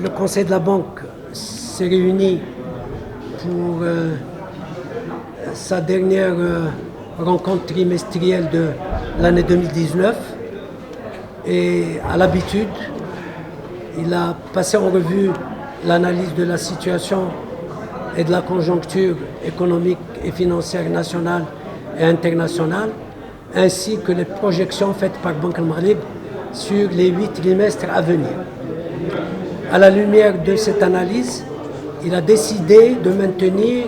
le Conseil de la Banque s'est réuni pour sa dernière rencontre trimestrielle de l'année 2019 et à l'habitude, il a passé en revue l'analyse de la situation et de la conjoncture économique et financière nationale et internationale, ainsi que les projections faites par Banque al-Maghreb sur les 8 trimestres à venir. À la lumière de cette analyse, il a décidé de maintenir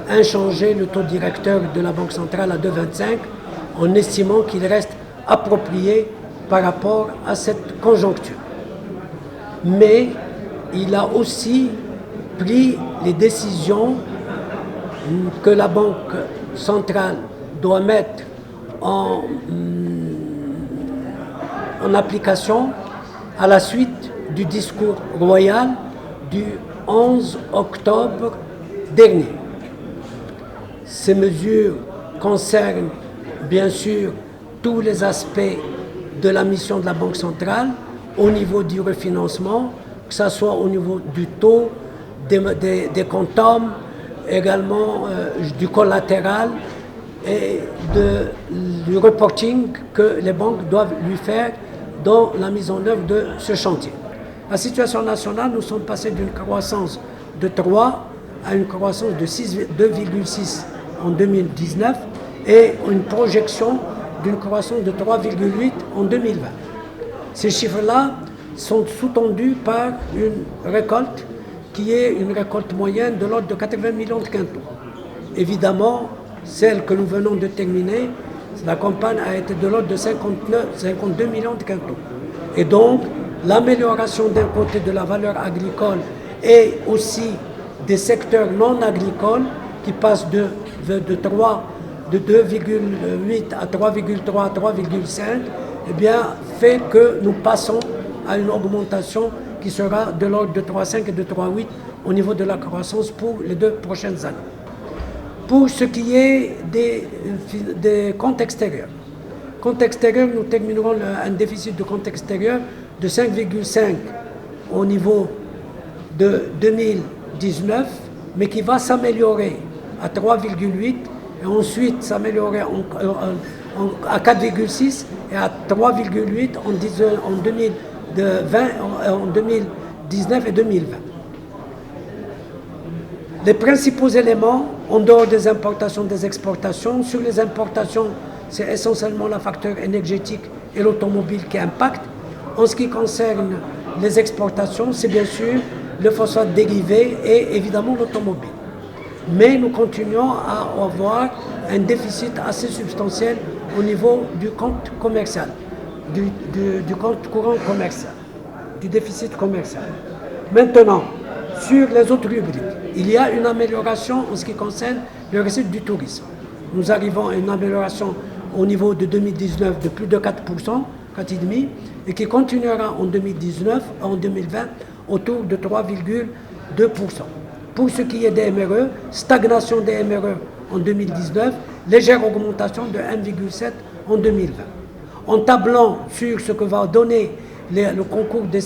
inchangé le taux directeur de la Banque centrale à 2,25 en estimant qu'il reste approprié par rapport à cette conjoncture. Mais il a aussi pris les décisions que la Banque centrale doit mettre en application à la suite du discours royal du 11 octobre dernier. Ces mesures concernent bien sûr tous les aspects de la mission de la Banque centrale au niveau du refinancement, que ce soit au niveau du taux, des quantums, également du collatéral et du reporting que les banques doivent lui faire dans la mise en œuvre de ce chantier. La situation nationale, nous sommes passés d'une croissance de 3 à une croissance de 2,6 en 2019 et une projection d'une croissance de 3,8 en 2020. Ces chiffres-là sont sous-tendus par une récolte qui est une récolte moyenne de l'ordre de 80 millions de quintaux. Évidemment, celle que nous venons de terminer, la campagne a été de l'ordre de 52 millions de quintaux. Et donc, l'amélioration d'un côté de la valeur agricole et aussi des secteurs non agricoles qui passent de 2,8 à 3,3 à 3,5, eh bien, fait que nous passons à une augmentation qui sera de l'ordre de 3,5 et de 3,8 au niveau de la croissance pour les 2 prochaines années. Pour ce qui est des comptes extérieurs. Compte extérieur, nous terminerons un déficit de compte extérieur de 5,5 au niveau de 2019, mais qui va s'améliorer à 3,8 et ensuite s'améliorer à 4,6 et à 3,8 en 2019 et 2020. Les principaux éléments, en dehors des importations et des exportations, sur les importations, c'est essentiellement le facteur énergétique et l'automobile qui impactent. En ce qui concerne les exportations, c'est bien sûr le phosphate dérivé et évidemment l'automobile. Mais nous continuons à avoir un déficit assez substantiel au niveau du compte commercial, du compte courant commercial, du déficit commercial. Maintenant, sur les autres rubriques, il y a une amélioration en ce qui concerne le recette du tourisme. Nous arrivons à une amélioration au niveau de 2019 de plus de 4%, 4,5%, et qui continuera en 2019, en 2020, autour de 3,2%. Pour ce qui est des MRE, stagnation des MRE en 2019, légère augmentation de 1,7% en 2020. En tablant sur ce que va donner le concours des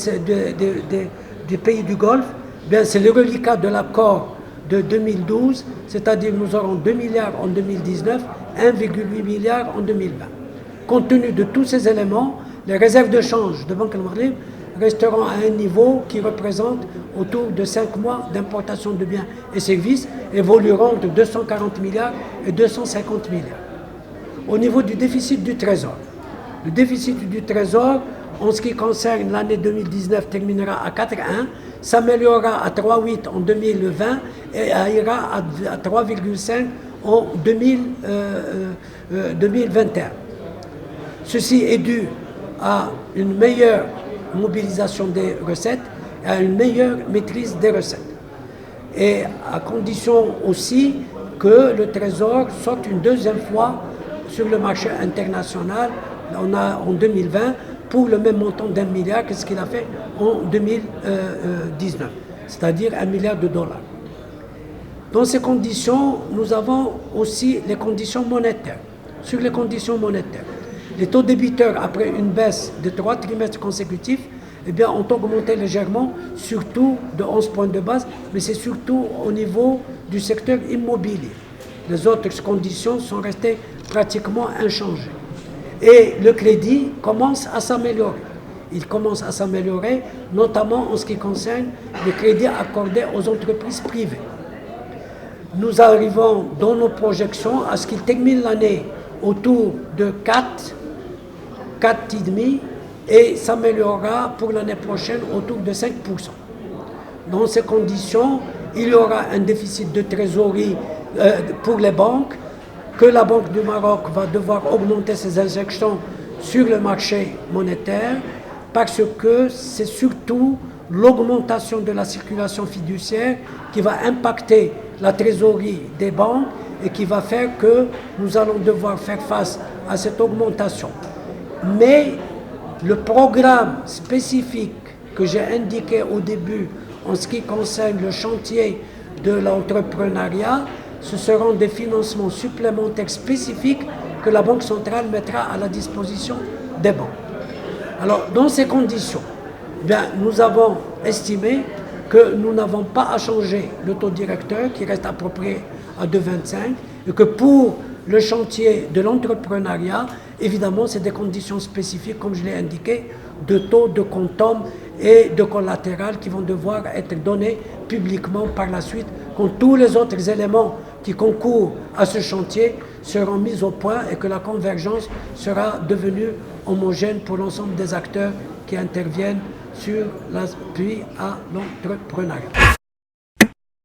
pays du Golfe, bien c'est le reliquat de l'accord de 2012, c'est-à-dire nous aurons 2 milliards en 2019, 1,8 milliard en 2020. Compte tenu de tous ces éléments, les réserves de change de Banque al-Maghreb resteront à un niveau qui représente autour de 5 mois d'importation de biens et services, évolueront de 240 milliards et 250 milliards. Au niveau du déficit du Trésor, le déficit du Trésor, en ce qui concerne l'année 2019, terminera à 4,1, s'améliorera à 3,8 en 2020 et ira à 3,5 en 2021. Ceci est dû à une meilleure mobilisation des recettes et à une meilleure maîtrise des recettes. Et à condition aussi que le Trésor sorte une deuxième fois sur le marché international en 2020 pour le même montant d'1 milliard que ce qu'il a fait en 2019, c'est-à-dire 1 milliard de dollars. Dans ces conditions, nous avons aussi les conditions monétaires. Sur les conditions monétaires, les taux débiteurs, après une baisse de 3 trimestres consécutifs, eh bien, ont augmenté légèrement, surtout de 11 points de base, mais c'est surtout au niveau du secteur immobilier. Les autres conditions sont restées pratiquement inchangées. Et le crédit commence à s'améliorer. Il commence à s'améliorer, notamment en ce qui concerne les crédits accordés aux entreprises privées. Nous arrivons dans nos projections à ce qu'ils terminent l'année autour de 4,5 et s'améliorera pour l'année prochaine autour de 5%. Dans ces conditions, il y aura un déficit de trésorerie pour les banques, que la Banque du Maroc va devoir augmenter ses injections sur le marché monétaire, parce que c'est surtout l'augmentation de la circulation fiduciaire qui va impacter la trésorerie des banques et qui va faire que nous allons devoir faire face à cette augmentation. Mais le programme spécifique que j'ai indiqué au début en ce qui concerne le chantier de l'entrepreneuriat, ce seront des financements supplémentaires spécifiques que la Banque centrale mettra à la disposition des banques. Alors, dans ces conditions, bien, nous avons estimé que nous n'avons pas à changer le taux directeur qui reste approprié à 2,25 et que pour le chantier de l'entrepreneuriat, évidemment, c'est des conditions spécifiques, comme je l'ai indiqué, de taux, de quantum et de collatéral qui vont devoir être donnés publiquement par la suite, quand tous les autres éléments qui concourent à ce chantier seront mis au point et que la convergence sera devenue homogène pour l'ensemble des acteurs qui interviennent sur l'appui à l'entrepreneuriat.